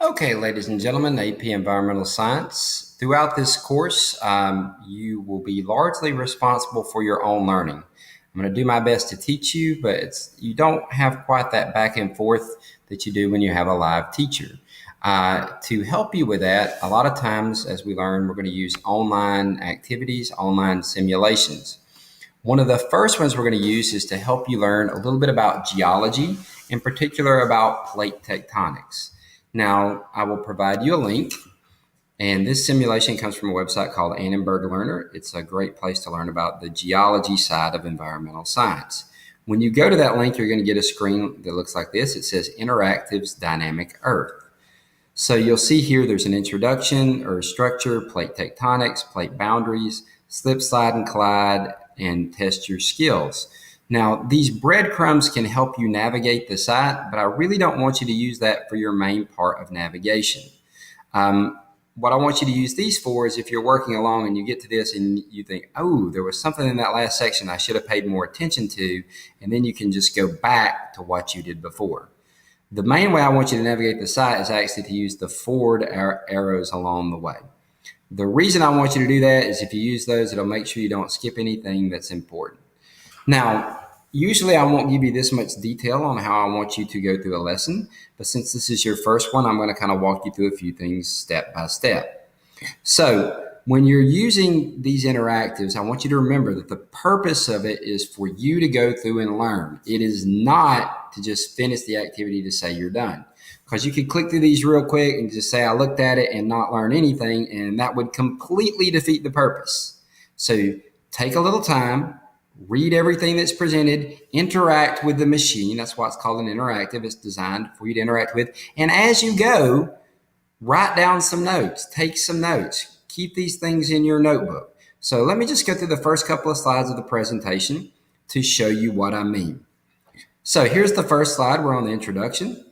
Okay, ladies and gentlemen, AP Environmental Science. Throughout this course, you will be largely responsible for your own learning. I'm going to do my best to teach you, but you don't have quite that back and forth that you do when you have a live teacher. To help you with that, a lot of times as we learn, we're going to use online activities, online simulations. One of the first ones we're going to use is to help you learn a little bit about geology, in particular about plate tectonics. Now, I will provide you a link, and this simulation comes from a website called Annenberg Learner. It's a great place to learn about the geology side of environmental science. When you go to that link, you're going to get a screen that looks like this. It says Interactives Dynamic Earth. So you'll see here there's an introduction, Earth structure, plate tectonics, plate boundaries, slip, slide, and collide, and test your skills. Now, these breadcrumbs can help you navigate the site, but I really don't want you to use that for your main part of navigation. What I want you to use these for is if you're working along and you get to this and you think, oh, there was something in that last section I should have paid more attention to, and then you can just go back to what you did before. The main way I want you to navigate the site is actually to use the forward arrows along the way. The reason I want you to do that is if you use those, it'll make sure you don't skip anything that's important. Now, usually I won't give you this much detail on how I want you to go through a lesson, but since this is your first one, I'm going to kind of walk you through a few things step by step. So when you're using these interactives, I want you to remember that the purpose of it is for you to go through and learn. It is not to just finish the activity to say you're done. Because you could click through these real quick and just say, I looked at it and not learn anything, and that would completely defeat the purpose. So take a little time, read everything that's presented, interact with the machine. That's why it's called an interactive. It's designed for you to interact with. And as you go, write down some notes, take some notes, keep these things in your notebook. So let me just go through the first couple of slides of the presentation to show you what I mean. So here's the first slide. We're on the introduction.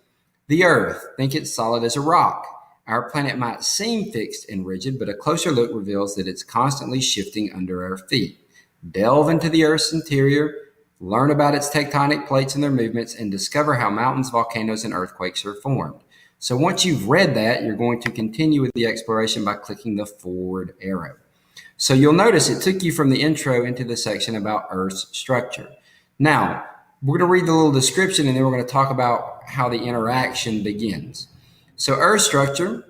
The Earth, think it's solid as a rock. Our planet might seem fixed and rigid, but a closer look reveals that it's constantly shifting under our feet. Delve into the Earth's interior, learn about its tectonic plates and their movements, and discover how mountains, volcanoes, and earthquakes are formed. So once you've read that, you're going to continue with the exploration by clicking the forward arrow. So you'll notice it took you from the intro into the section about Earth's structure. Now, we're going to read the little description, and then we're going to talk about how the interaction begins. So Earth structure.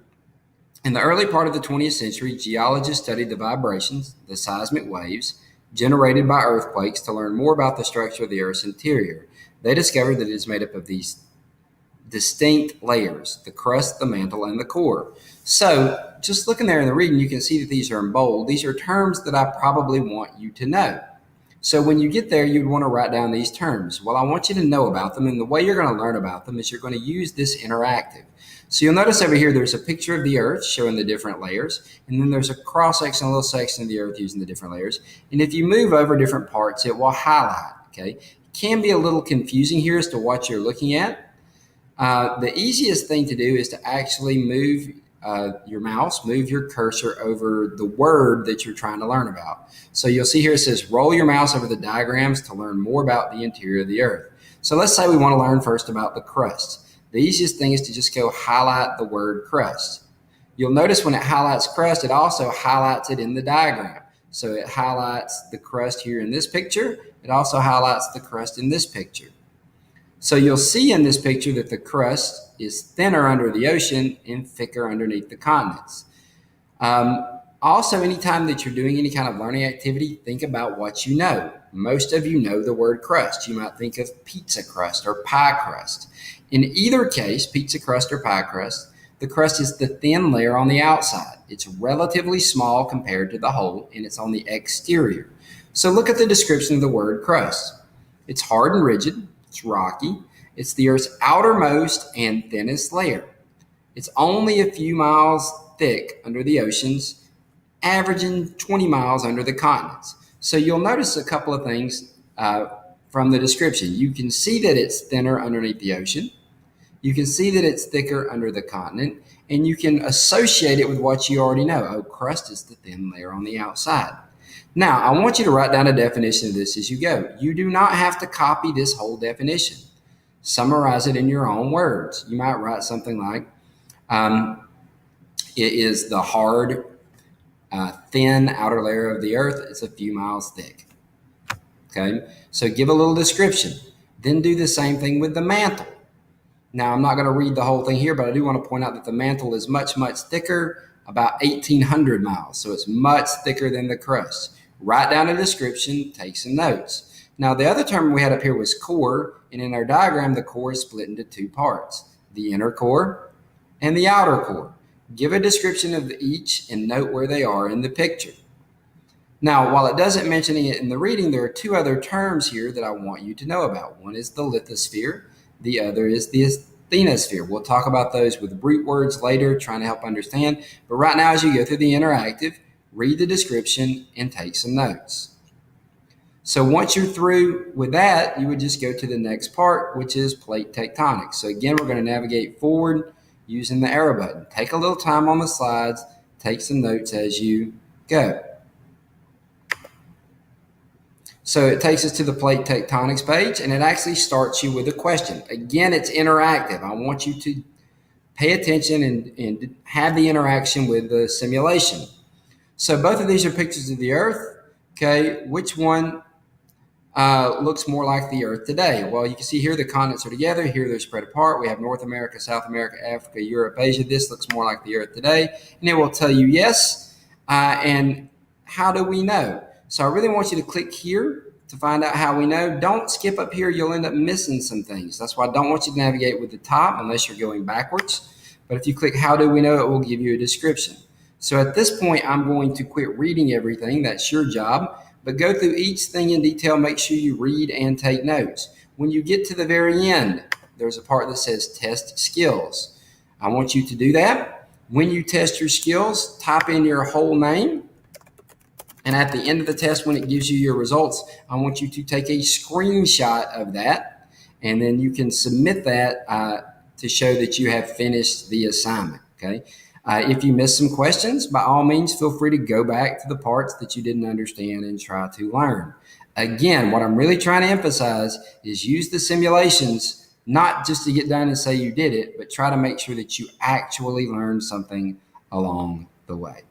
In the early part of the 20th century, geologists studied the vibrations, the seismic waves, generated by earthquakes to learn more about the structure of the Earth's interior. They discovered that it is made up of these distinct layers: the crust, the mantle, and the core. So just looking there in the reading, you can see that these are in bold. These are terms that I probably want you to know. So when you get there, you'd want to write down these terms. Well, I want you to know about them, and the way you're going to learn about them is you're going to use this interactive. So you'll notice over here, there's a picture of the Earth showing the different layers, and then there's a cross-section, a little section of the Earth using the different layers. And if you move over different parts, it will highlight, okay? It can be a little confusing here as to what you're looking at. The easiest thing to do is to actually move your mouse, move your cursor over the word that you're trying to learn about. So you'll see here it says roll your mouse over the diagrams to learn more about the interior of the Earth. So let's say we want to learn first about the crust. The easiest thing is to just go highlight the word crust. You'll notice when it highlights crust, it also highlights it in the diagram. So it highlights the crust here in this picture. It also highlights the crust in this picture. So you'll see in this picture that the crust is thinner under the ocean and thicker underneath the continents. Also, anytime that you're doing any kind of learning activity, think about what you know. Most of you know the word crust. You might think of pizza crust or pie crust. In either case, pizza crust or pie crust, the crust is the thin layer on the outside. It's relatively small compared to the whole, and it's on the exterior. So look at the description of the word crust. It's hard and rigid. It's rocky. It's the Earth's outermost and thinnest layer. It's only a few miles thick under the oceans, averaging 20 miles under the continents. So you'll notice a couple of things from the description. You can see that it's thinner underneath the ocean. You can see that it's thicker under the continent, and you can associate it with what you already know. Oh, crust is the thin layer on the outside. Now, I want you to write down a definition of this as you go. You do not have to copy this whole definition. Summarize it in your own words. You might write something like, It is the hard, thin outer layer of the Earth. It's a few miles thick. Okay, so give a little description. Then do the same thing with the mantle. Now, I'm not going to read the whole thing here, but I do want to point out that the mantle is much, much thicker, about 1,800 miles. So it's much thicker than the crust. Write down a description, take some notes. Now, the other term we had up here was core, and in our diagram, the core is split into two parts, the inner core and the outer core. Give a description of each and note where they are in the picture. Now, while it doesn't mention it in the reading, there are two other terms here that I want you to know about. One is the lithosphere. The other is the asthenosphere. We'll talk about those with root words later, trying to help understand. But right now, as you go through the interactive, read the description and take some notes. So once you're through with that, you would just go to the next part, which is plate tectonics. So again, we're going to navigate forward using the arrow button. Take a little time on the slides, take some notes as you go. So it takes us to the plate tectonics page, and it actually starts you with a question. Again, it's interactive. I want you to pay attention and have the interaction with the simulation. So both of these are pictures of the Earth. Okay, which one looks more like the Earth today? Well, you can see here the continents are together. Here they're spread apart. We have North America, South America, Africa, Europe, Asia. This looks more like the Earth today. And it will tell you yes. And how do we know? So I really want you to click here to find out how we know. Don't skip up here. You'll end up missing some things. That's why I don't want you to navigate with the top unless you're going backwards. But if you click how do we know, it will give you a description. So at this point, I'm going to quit reading everything. That's your job. But go through each thing in detail. Make sure you read and take notes. When you get to the very end, there's a part that says test skills. I want you to do that. When you test your skills, type in your whole name. And at the end of the test, when it gives you your results, I want you to take a screenshot of that. And then you can submit that to show that you have finished the assignment. Okay. If you missed some questions, by all means, feel free to go back to the parts that you didn't understand and try to learn. Again, what I'm really trying to emphasize is use the simulations, not just to get done and say you did it, but try to make sure that you actually learned something along the way.